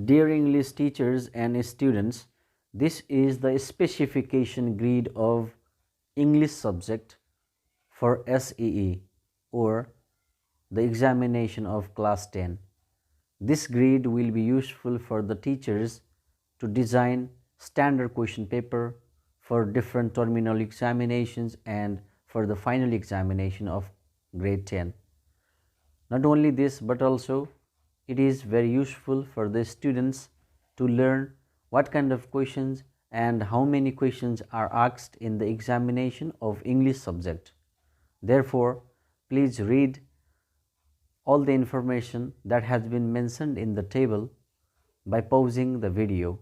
Dear English teachers and students, this is the specification grid of English subject for SEE or the examination of class 10. This grid will be useful for the teachers to design standard question paper for different terminal examinations and for the final examination of grade 10. Not only this, but also it is very useful for the students to learn what kind of questions and how many questions are asked in the examination of English subject. Therefore, please read all the information that has been mentioned in the table by pausing the video.